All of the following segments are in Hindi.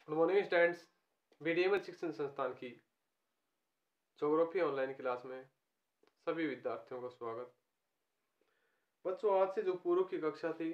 Good morning students. बीडीएमएल शिक्षण संस्थान की ज्योग्राफी ऑनलाइन क्लास में सभी विद्यार्थियों का स्वागत। बच्चों, आज से जो पूर्व की कक्षा थी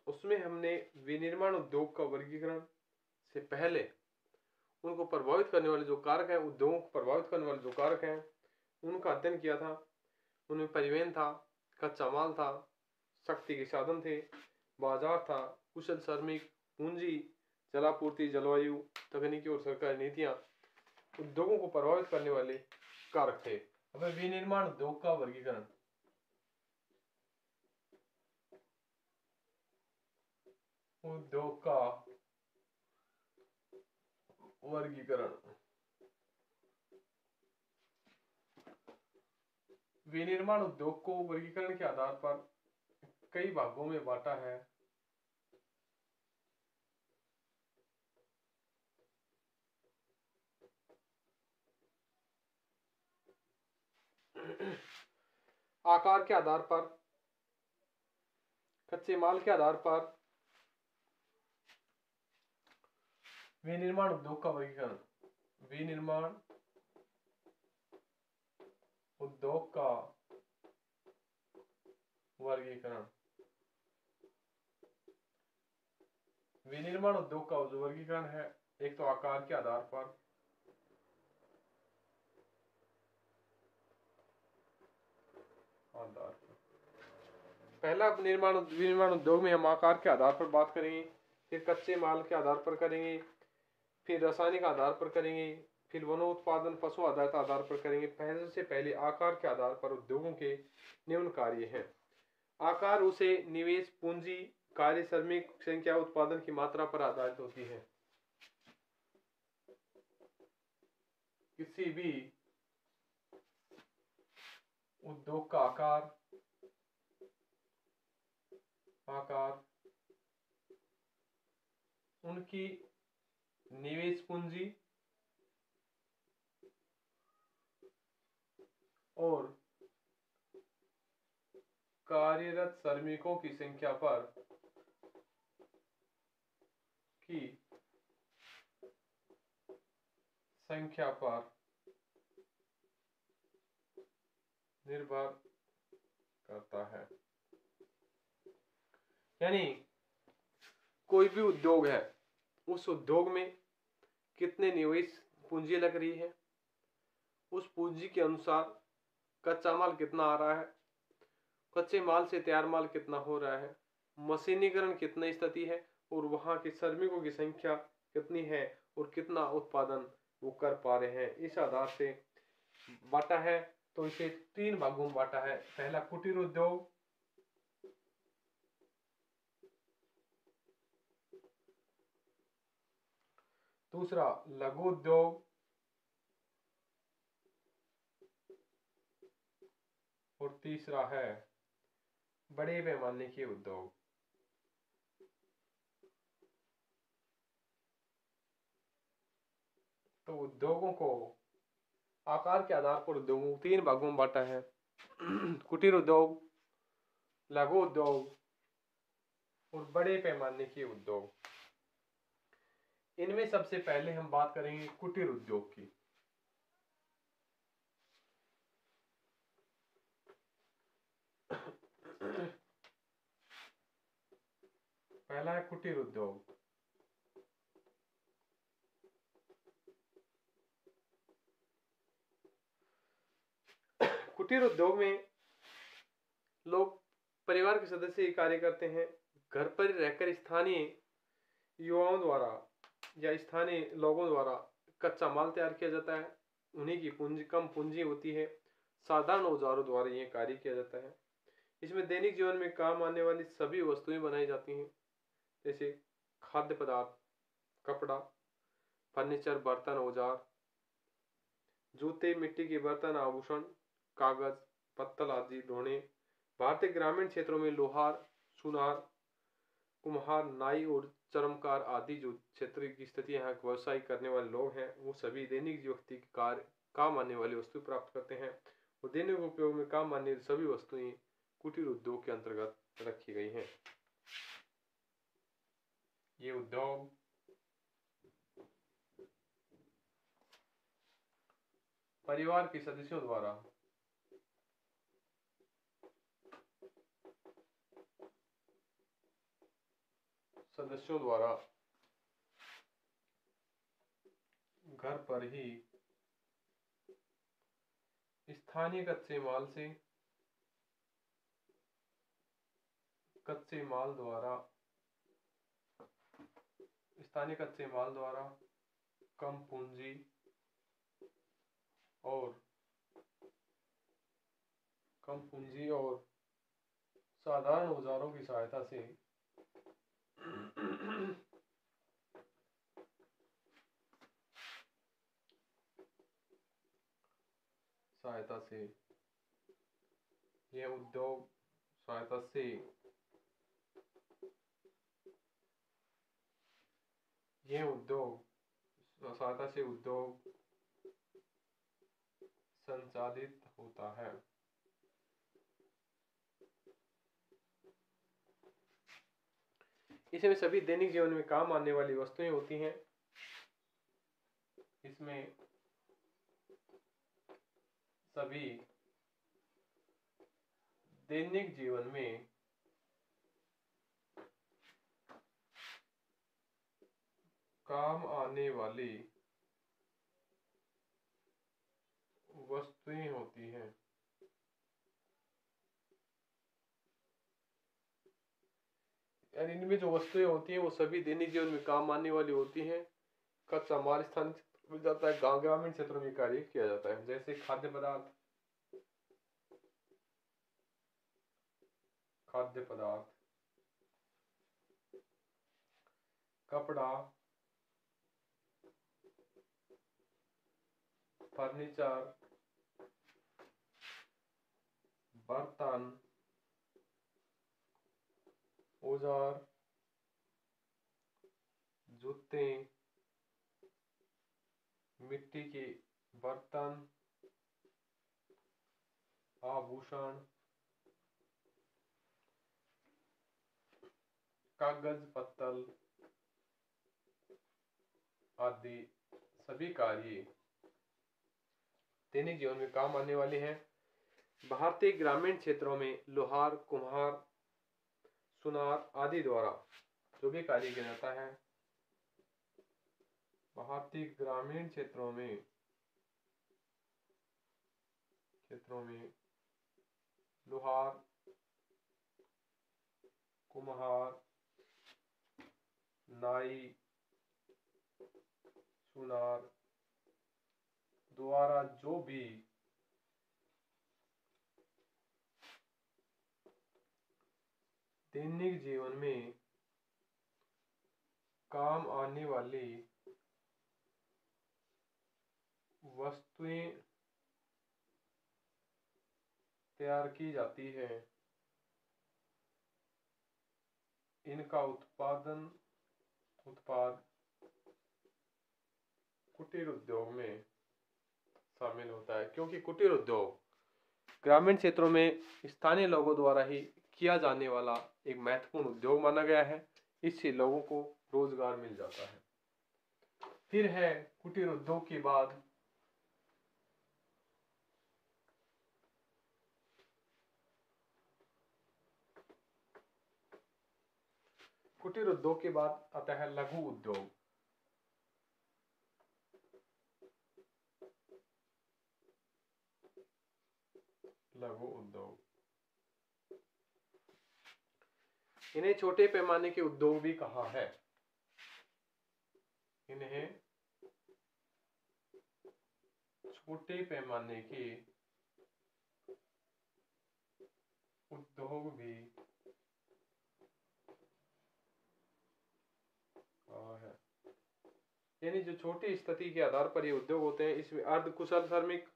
उसमें हमने विनिर्माण उद्योग का वर्गीकरण से पहले उनको प्रभावित करने वाले जो कारक हैं, उद्योगों को प्रभावित करने वाले जो कारक हैं उनका अध्ययन किया था। उनमें परिवहन था, कच्चा माल था, शक्ति के साधन थे, बाजार था, कुशल श्रमिक, पूंजी, जलापूर्ति, जलवायु, तकनीकी और सरकारी नीतियां उद्योगों को प्रभावित करने वाले कारक थे। अब विनिर्माण उद्योग का वर्गीकरण। उद्योग का वर्गीकरण विनिर्माण उद्योग को वर्गीकरण के आधार पर कई भागों में बांटा है। आकार के आधार पर, कच्चे माल के आधार पर विनिर्माण उद्योग का वर्गीकरण। विनिर्माण उद्योग का वर्गीकरण। विनिर्माण उद्योग का जो वर्गीकरण है, एक तो आकार के आधार पर, पहला विनिर्माण उद्योग में हम आकार के आधार पर बात करेंगे, फिर कच्चे माल के आधार पर करेंगे, फिर रासायनिक आधार पर करेंगे, फिर वनोत्पादन पशु आधारित आधार पर करेंगे। पहले से पहले आकार के आधार पर उद्योगों के निम्न कार्य हैं। आकार उसे निवेश, पूंजी, कार्य, श्रमिक संख्या, उत्पादन की मात्रा पर आधारित होती है। किसी भी उद्योग का आकार उनकी निवेश पूंजी और कार्यरत श्रमिकों की संख्या पर निर्भर करता है। यानी कोई भी उद्योग है, उस उद्योग में कितने निवेश पूंजी लग रही है, उस पूंजी के अनुसार कच्चा माल कितना आ रहा है, कच्चे माल से तैयार माल कितना हो रहा है, मशीनीकरण कितनी स्थिति है और वहां के श्रमिकों की संख्या कितनी है और कितना उत्पादन वो कर पा रहे हैं। इस आधार से बांटा है। तो इसे 3 भागों में बांटा है। पहला कुटीर उद्योग, दूसरा लघु उद्योग और तीसरा है बड़े पैमाने के उद्योग। तो उद्योगों को आकार के आधार पर उद्योगों को 3 भागों में बांटा है। कुटीर उद्योग, लघु उद्योग और बड़े पैमाने के उद्योग। इनमें सबसे पहले हम बात करेंगे कुटीर उद्योग की। पहला है कुटीर उद्योग। कुटीर उद्योग में लोग परिवार के सदस्य ही कार्य करते हैं। घर पर रहकर स्थानीय युवाओं द्वारा या स्थानीय लोगों द्वारा कच्चा माल तैयार किया जाता है। उन्हीं की पूंजी, कम पूंजी होती है। साधारण औजारों द्वारा यह कार्य किया जाता है। इसमें दैनिक जीवन में काम आने वाली सभी वस्तुएं बनाई जाती हैं, जैसे खाद्य पदार्थ, कपड़ा, फर्नीचर, बर्तन, औजार, जूते, मिट्टी के बर्तन, आभूषण, कागज, पत्तल आदि ढोने। भारतीय ग्रामीण क्षेत्रों में लोहार, सुनार, कुम्हार, नाई और चर्मकार आदि जो क्षेत्र की स्थिति यहाँ व्यवसाय करने वाले लोग हैं, वो सभी दैनिक व्यक्ति के कार्य काम आने वाली वस्तु प्राप्त करते हैं और दैनिक उपयोग में काम आने वाली सभी वस्तुएं कुटीर उद्योग के अंतर्गत रखी गई हैं। ये उद्योग परिवार के सदस्यों द्वारा घर पर ही स्थानीय कच्चे माल द्वारा कम पूंजी और साधारण औजारों की सहायता से यह उद्योग संचालित होता है। इसमें सभी दैनिक जीवन में काम आने वाली वस्तुएं होती हैं। इसमें सभी दैनिक जीवन में काम आने वाली वस्तुएं होती हैं। यानी इनमें जो वस्तुएं होती हैं वो सभी दैनिक जीवन में काम आने वाली होती हैं। कच्चा माल स्थानीय मिल जाता है, ग्रामीण क्षेत्रों में कार्य किया जाता है, जैसे खाद्य पदार्थ, कपड़ा, फर्नीचर, बर्तन, औजार, जूते, मिट्टी के बर्तन, आभूषण, कागज पत्तल आदि सभी कार्य दैनिक जीवन में काम आने वाले हैं। भारतीय ग्रामीण क्षेत्रों में लोहार, कुम्हार, सुनार आदि द्वारा जो भी कार्य किया जाता है, भारतीय ग्रामीण क्षेत्रों में लोहार, कुम्हार, नाई, सुनार द्वारा जो भी दैनिक जीवन में काम आने वाली वस्तुएं तैयार की जाती है, इनका उत्पाद कुटीर उद्योग में शामिल होता है। क्योंकि कुटीर उद्योग ग्रामीण क्षेत्रों में स्थानीय लोगों द्वारा ही किया जाने वाला एक महत्वपूर्ण उद्योग माना गया है। इससे लोगों को रोजगार मिल जाता है। फिर है कुटीर उद्योग के बाद आता है लघु उद्योग। इन्हें छोटे पैमाने के उद्योग भी कहा है। इन्हें छोटे पैमाने के उद्योग भी कहा है। यानी जो छोटी स्थिति के आधार पर ये उद्योग होते हैं, इसमें अर्धकुशल श्रमिक,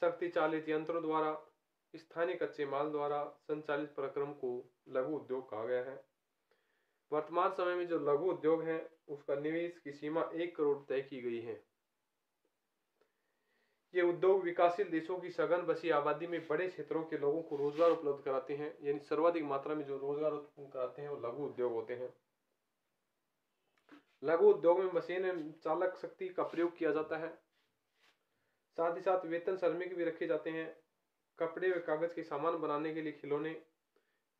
शक्ति चालित यंत्रों द्वारा, स्थानीय कच्चे माल द्वारा संचालित प्रक्रम को लघु उद्योग कहा गया है। वर्तमान समय में जो लघु उद्योग है उसका निवेश की सीमा 1 करोड़ तय की गई है। ये उद्योग विकासशील देशों की सघन बसी आबादी में बड़े क्षेत्रों के लोगों को रोजगार उपलब्ध कराते हैं। यानी सर्वाधिक मात्रा में जो रोजगार उत्पन्न कराते हैं वो लघु उद्योग होते हैं। लघु उद्योग में मशीन चालक शक्ति का प्रयोग किया जाता है। साथ ही साथ वेतन श्रमिक भी रखे जाते हैं। कपड़े व कागज के सामान बनाने के लिए खिलौने,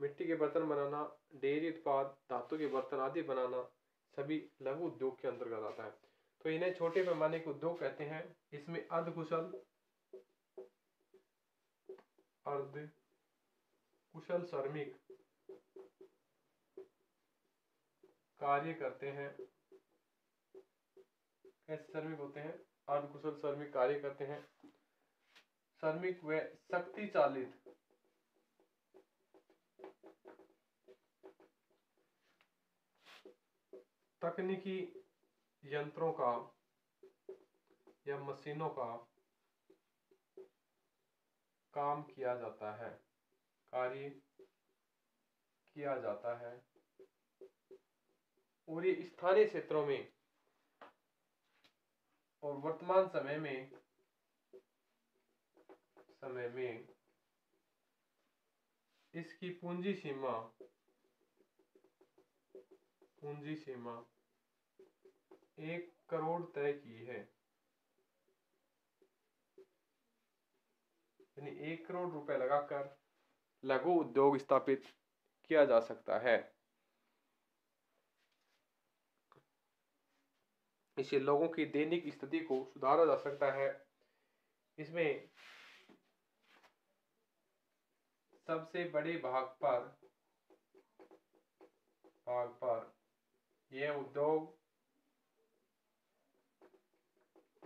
मिट्टी के बर्तन बनाना, डेयरी उत्पाद, धातु के बर्तन आदि बनाना सभी लघु उद्योग के अंतर्गत आता है। तो इन्हें छोटे पैमाने के उद्योग कहते हैं। इसमें अर्ध कुशल श्रमिक कार्य करते हैं। कैसे श्रमिक होते हैं? अर्ध कुशल श्रमिक कार्य करते हैं। श्रमिक व शक्ति चालित तकनीकी यंत्रों का या मशीनों का काम किया जाता है, कार्य किया जाता है। और ये स्थानीय क्षेत्रों में और वर्तमान समय में इसकी पूंजी सीमा 1 करोड़ तय की है। यानी 1 करोड़ रुपए लगाकर लघु उद्योग स्थापित किया जा सकता है। इससे लोगों की दैनिक स्थिति को सुधारा जा सकता है। इसमें सबसे बड़े भाग पर यह उद्योग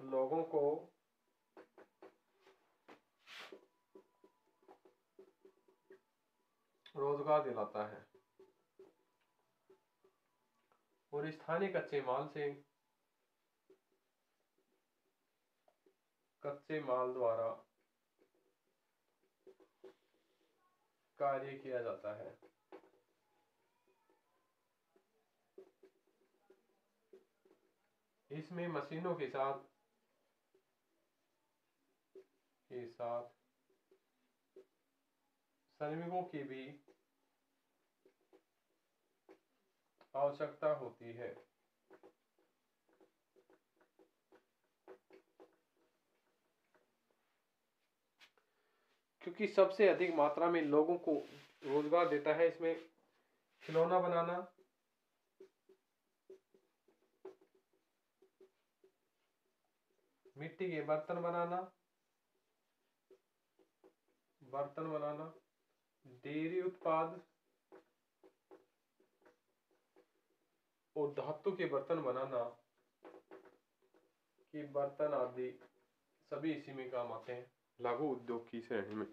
लोगों को रोजगार दिलाता है और स्थानीय कच्चे माल द्वारा कार्य किया जाता है। इसमें मशीनों के साथ श्रमिकों की भी आवश्यकता होती है। क्योंकि सबसे अधिक मात्रा में लोगों को रोजगार देता है इसमें खिलौना बनाना, मिट्टी के बर्तन बनाना, डेयरी उत्पाद और धातु के बर्तन बनाना के बर्तन आदि सभी इसी में काम आते हैं लघु उद्योग की श्रेणी में।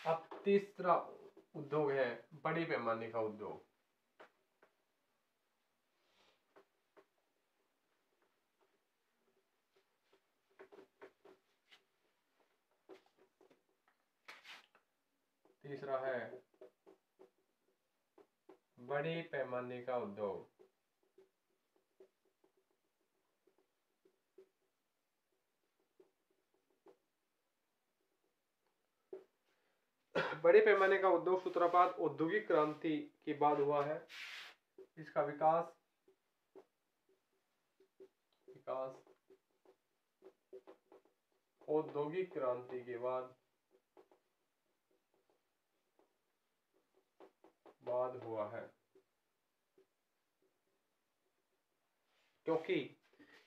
अब तीसरा उद्योग है बड़े पैमाने का उद्योग। तीसरा है बड़े पैमाने का उद्योग। बड़े पैमाने का उद्योग सूत्रपात औद्योगिक क्रांति के बाद हुआ है। इसका विकास औद्योगिक क्रांति के बाद हुआ है, क्योंकि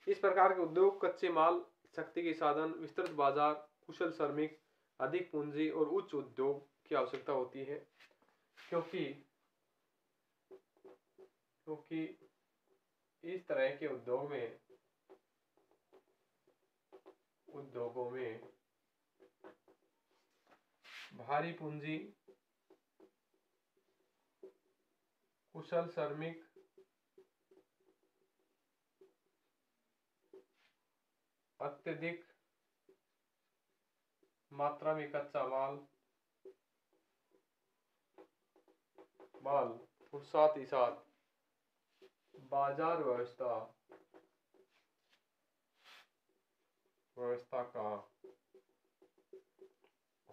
इस प्रकार के उद्योग कच्चे माल, शक्ति के साधन, विस्तृत बाजार, कुशल श्रमिक, अधिक पूंजी और उच्च उद्योग की आवश्यकता होती है। क्योंकि इस तरह के उद्योगों में भारी पूंजी, कुशल श्रमिक, अत्यधिक मात्रा में कच्चा माल और साथ ही साथ बाजार व्यवस्था का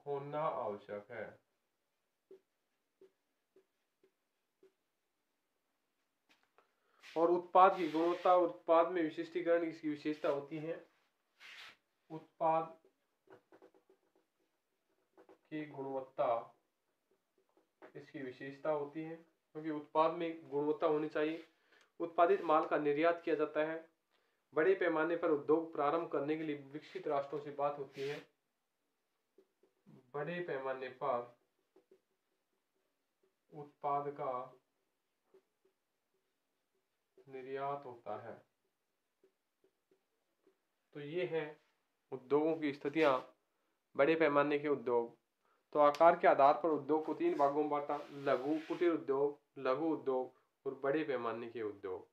होना आवश्यक है। और उत्पाद की गुणवत्ता और उत्पाद में विशिष्टीकरण इसकी विशेषता होती है। उत्पाद की गुणवत्ता इसकी विशेषता होती है, क्योंकि उत्पाद में गुणवत्ता होनी चाहिए। उत्पादित माल का निर्यात किया जाता है। बड़े पैमाने पर उद्योग प्रारंभ करने के लिए विकसित राष्ट्रों से बात होती है। बड़े पैमाने पर उत्पाद का निर्यात होता है। तो ये है उद्योगों की स्थितियां। बड़े पैमाने के उद्योग, तो आकार के आधार पर उद्योग को 3 भागों में बांटा: लघु कुटीर उद्योग, लघु उद्योग और बड़े पैमाने के उद्योग।